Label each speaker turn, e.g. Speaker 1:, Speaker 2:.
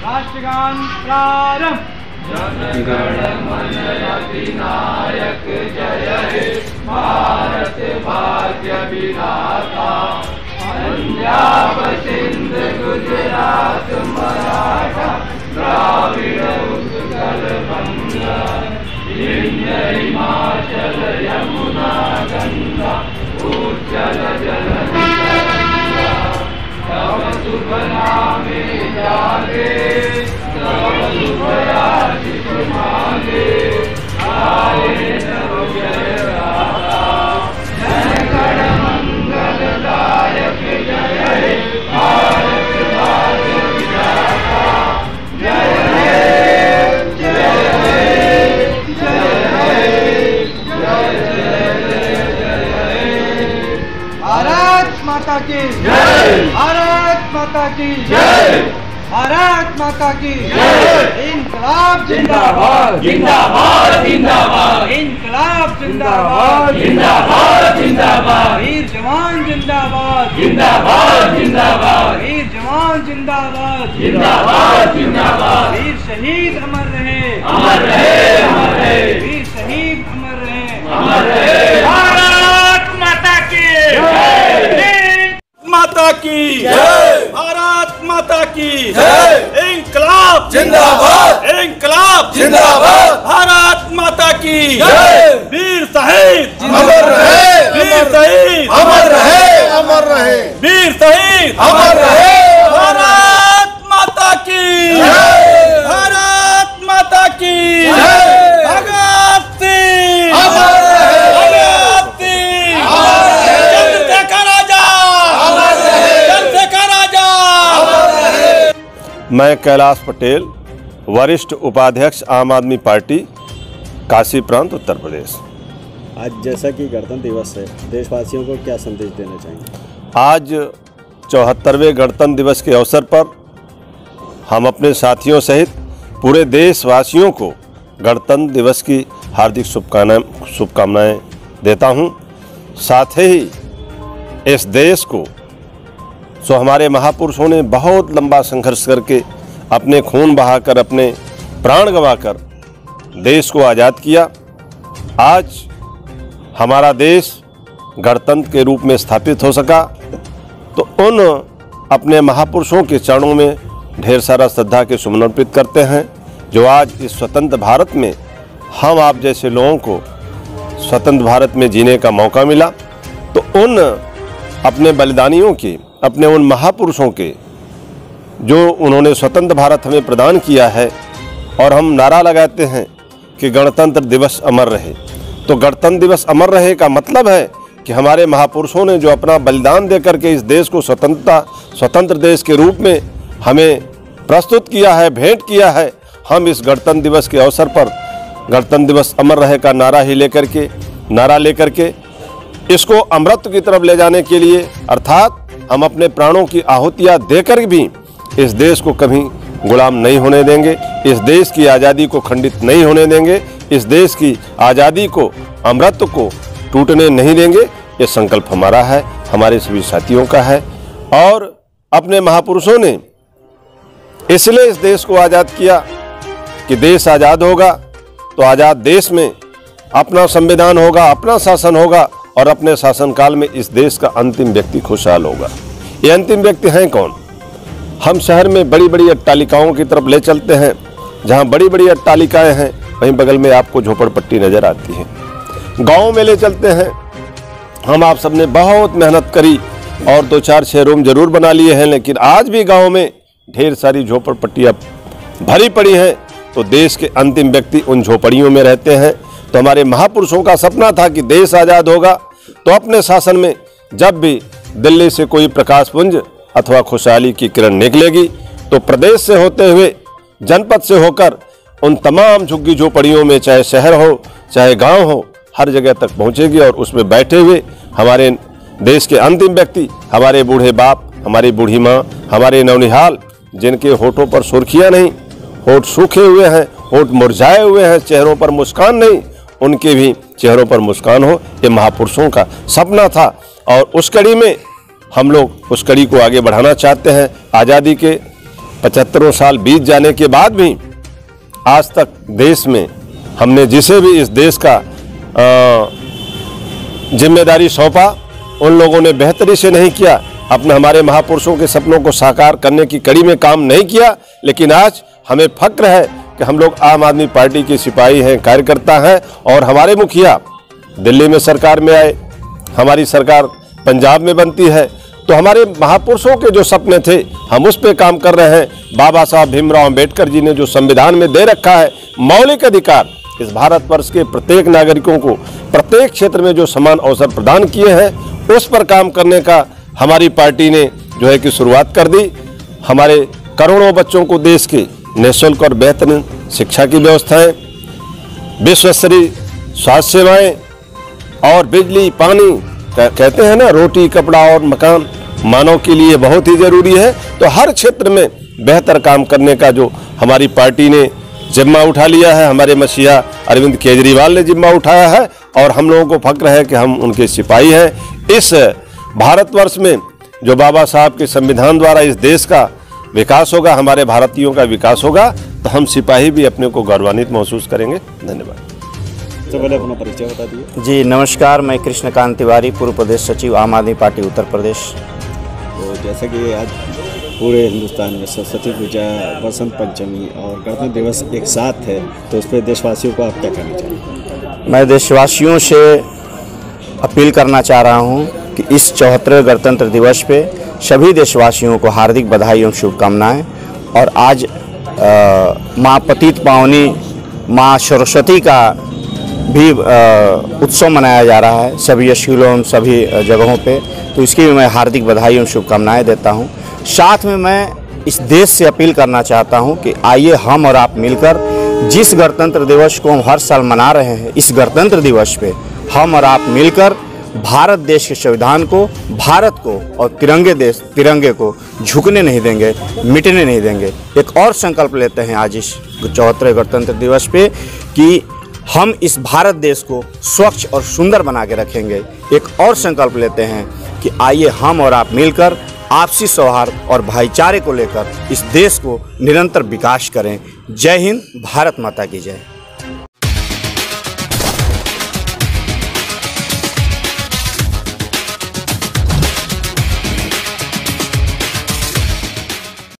Speaker 1: राष्ट्रगान प्रारंभ।
Speaker 2: जनगण मन अधिनायक जय हे भारत भाग्य विधाता। पंजाब सिंध गुजरात मराठा द्राविड़ उत्कल बंगा। विंध्य हिमाचल यमुना गंगा उज्जल जलधि तरंगा। तव शुभ नामे जागे तव शुभ आशीष मांगे। आए नव जय गाथा जनगण मंगलदायक जय हे भारत भाग्य विधाता। जय हे जय हे जय हे जय जय जय हे।
Speaker 1: भारत माता की
Speaker 2: जय।
Speaker 1: भारत माता की
Speaker 2: जय।
Speaker 1: भारत माता की
Speaker 2: जय।
Speaker 1: इंकलाब
Speaker 2: जिंदाबाद जिंदाबाद जिंदाबाद।
Speaker 1: इंकलाब जिंदाबाद
Speaker 2: जिंदाबाद जिंदाबाद।
Speaker 1: वीर जवान जिंदाबाद
Speaker 2: जिंदाबाद जिंदाबाद।
Speaker 1: वीर जवान जिंदाबाद
Speaker 2: जिंदाबाद जिंदाबाद।
Speaker 1: वीर शहीद अमर रहे
Speaker 2: अमर रहे अमर रहे।
Speaker 1: वीर शहीद अमर रहे
Speaker 2: अमर रहे।
Speaker 1: भारत माता की
Speaker 2: जय।
Speaker 1: माता की
Speaker 2: जय।
Speaker 1: भारत माता की
Speaker 2: जय।
Speaker 1: इंकलाब
Speaker 2: जिंदाबाद।
Speaker 1: इंकलाब
Speaker 2: जिंदाबाद।
Speaker 1: भारत माता की
Speaker 2: जय।
Speaker 1: वीर शहीद
Speaker 2: अमर रहे
Speaker 1: वीर शहीद
Speaker 2: अमर रहे अमर रहे।
Speaker 1: वीर शहीद
Speaker 2: अमर रहे
Speaker 1: भारत माता की
Speaker 2: जय।
Speaker 1: भारत माता की
Speaker 2: जय।
Speaker 1: भगत सिंह
Speaker 2: अमर रहे
Speaker 1: भगत सिंह
Speaker 2: अमर रहे।
Speaker 1: चंद्रशेखर आजाद
Speaker 2: अमर रहे
Speaker 1: चंद्रशेखर आजाद।
Speaker 2: अमर रहे।
Speaker 3: मैं कैलाश पटेल, वरिष्ठ उपाध्यक्ष आम आदमी पार्टी, काशी प्रांत, उत्तर प्रदेश।
Speaker 4: आज जैसा कि गणतंत्र दिवस है, देशवासियों को क्या संदेश देना चाहेंगे?
Speaker 3: आज 74वें गणतंत्र दिवस के अवसर पर हम अपने साथियों सहित पूरे देशवासियों को गणतंत्र दिवस की हार्दिक शुभकामनाएं देता हूं। साथ ही इस देश को सो हमारे महापुरुषों ने बहुत लंबा संघर्ष करके अपने खून बहाकर, अपने प्राण गंवाकर देश को आज़ाद किया। आज हमारा देश गणतंत्र के रूप में स्थापित हो सका, तो उन अपने महापुरुषों के चरणों में ढेर सारा श्रद्धा के सुमन अर्पित करते हैं, जो आज इस स्वतंत्र भारत में हम आप जैसे लोगों को स्वतंत्र भारत में जीने का मौका मिला। तो उन अपने बलिदानियों के, अपने उन महापुरुषों के, जो उन्होंने स्वतंत्र भारत हमें प्रदान किया है, और हम नारा लगाते हैं कि गणतंत्र दिवस अमर रहे। तो गणतंत्र दिवस अमर रहे का मतलब है कि हमारे महापुरुषों ने जो अपना बलिदान देकर के इस देश को स्वतंत्र देश के रूप में हमें प्रस्तुत किया है, भेंट किया है, हम इस गणतंत्र दिवस के अवसर पर गणतंत्र दिवस अमर रहे का नारा लेकर के इसको अमृत की तरफ ले जाने के लिए, अर्थात हम अपने प्राणों की आहुतियाँ देकर भी इस देश को कभी गुलाम नहीं होने देंगे, इस देश की आज़ादी को खंडित नहीं होने देंगे, इस देश की आज़ादी को, अमृत को टूटने नहीं देंगे। ये संकल्प हमारा है, हमारे सभी साथियों का है। और अपने महापुरुषों ने इसलिए इस देश को आज़ाद किया कि देश आज़ाद होगा तो आज़ाद देश में अपना संविधान होगा, अपना शासन होगा, और अपने शासनकाल में इस देश का अंतिम व्यक्ति खुशहाल होगा। ये अंतिम व्यक्ति हैं कौन? हम शहर में बड़ी बड़ी अट्टालिकाओं की तरफ ले चलते हैं, जहाँ बड़ी बड़ी अट्टालिकाएं हैं, वहीं बगल में आपको झोपड़पट्टी नज़र आती है। गाँव में ले चलते हैं, हम आप सबने बहुत मेहनत करी और 2-4-6 रूम जरूर बना लिए हैं, लेकिन आज भी गाँव में ढेर सारी झोपड़पट्टियाँ भरी पड़ी हैं। तो देश के अंतिम व्यक्ति उन झोपड़ियों में रहते हैं। तो हमारे महापुरुषों का सपना था कि देश आज़ाद होगा तो अपने शासन में जब भी दिल्ली से कोई प्रकाश पुंज अथवा खुशहाली की किरण निकलेगी, तो प्रदेश से होते हुए, जनपद से होकर उन तमाम झुग्गी झोपड़ियों में, चाहे शहर हो चाहे गांव हो, हर जगह तक पहुंचेगी। और उसमें बैठे हुए हमारे देश के अंतिम व्यक्ति, हमारे बूढ़े बाप, हमारी बूढ़ी माँ, हमारे नौनिहाल, जिनके होठों पर सुर्खियाँ नहीं, होठ सूखे हुए हैं, होठ मुरझाए हुए हैं, चेहरों पर मुस्कान नहीं, उनके भी चेहरों पर मुस्कान हो, ये महापुरुषों का सपना था। और उस कड़ी में हम लोग उस कड़ी को आगे बढ़ाना चाहते हैं। आज़ादी के 75 साल बीत जाने के बाद भी आज तक देश में हमने जिसे भी इस देश का जिम्मेदारी सौंपा उन लोगों ने बेहतरी से नहीं किया, अपने हमारे महापुरुषों के सपनों को साकार करने की कड़ी में काम नहीं किया। लेकिन आज हमें फक्र है कि हम लोग आम आदमी पार्टी के सिपाही हैं, कार्यकर्ता हैं और हमारे मुखिया दिल्ली में सरकार में आए, हमारी सरकार पंजाब में बनती है, तो हमारे महापुरुषों के जो सपने थे हम उस पे काम कर रहे हैं। बाबा साहब भीमराव अंबेडकर जी ने जो संविधान में दे रखा है मौलिक अधिकार, इस भारतवर्ष के प्रत्येक नागरिकों को प्रत्येक क्षेत्र में जो समान अवसर प्रदान किए हैं उस पर काम करने का हमारी पार्टी ने जो है कि शुरुआत कर दी। हमारे करोड़ों बच्चों को देश के निःशुल्क और बेहतरीन शिक्षा की व्यवस्थाएं, विश्व स्तरीय स्वास्थ्य सेवाएं और बिजली पानी, कहते हैं ना रोटी कपड़ा और मकान मानव के लिए बहुत ही जरूरी है। तो हर क्षेत्र में बेहतर काम करने का जो हमारी पार्टी ने जिम्मा उठा लिया है, हमारे मसीहा अरविंद केजरीवाल ने जिम्मा उठाया है और हम लोगों को फक्र है कि हम उनके सिपाही हैं। इस भारतवर्ष में जो बाबा साहब के संविधान द्वारा इस देश का विकास होगा, हमारे भारतीयों का विकास होगा, तो हम सिपाही भी अपने को गौरवान्वित महसूस करेंगे। धन्यवाद।
Speaker 4: तो पहले अपना परिचय बता दिए।
Speaker 5: जी नमस्कार, मैं कृष्णकांत तिवारी, पूर्व प्रदेश सचिव आम आदमी पार्टी उत्तर प्रदेश।
Speaker 4: तो जैसा कि आज पूरे हिंदुस्तान में सरस्वती पूजा, बसंत पंचमी और गणतंत्र दिवस एक साथ है, तो उस पर देशवासियों को आप क्या कहना चाहेंगे?
Speaker 5: मैं देशवासियों से अपील करना चाह रहा हूं कि इस 74वें गणतंत्र दिवस पे सभी देशवासियों को हार्दिक बधाई एवं शुभकामनाएं। और आज माँ पतित पावनी माँ सरस्वती का भी उत्सव मनाया जा रहा है सभी स्कूलों एवं सभी जगहों पे, तो इसकी भी मैं हार्दिक बधाई एवं शुभकामनाएं देता हूं। साथ में मैं इस देश से अपील करना चाहता हूं कि आइए हम और आप मिलकर जिस गणतंत्र दिवस को हम हर साल मना रहे हैं, इस गणतंत्र दिवस पे हम और आप मिलकर भारत देश के संविधान को, भारत को और तिरंगे को झुकने नहीं देंगे, मिटने नहीं देंगे। एक और संकल्प लेते हैं आज इस 74वें गणतंत्र दिवस पे कि हम इस भारत देश को स्वच्छ और सुंदर बना के रखेंगे। एक और संकल्प लेते हैं कि आइए हम और आप मिलकर आपसी सौहार्द और भाईचारे को लेकर इस देश को निरंतर विकास करें। जय हिंद, भारत माता की जय।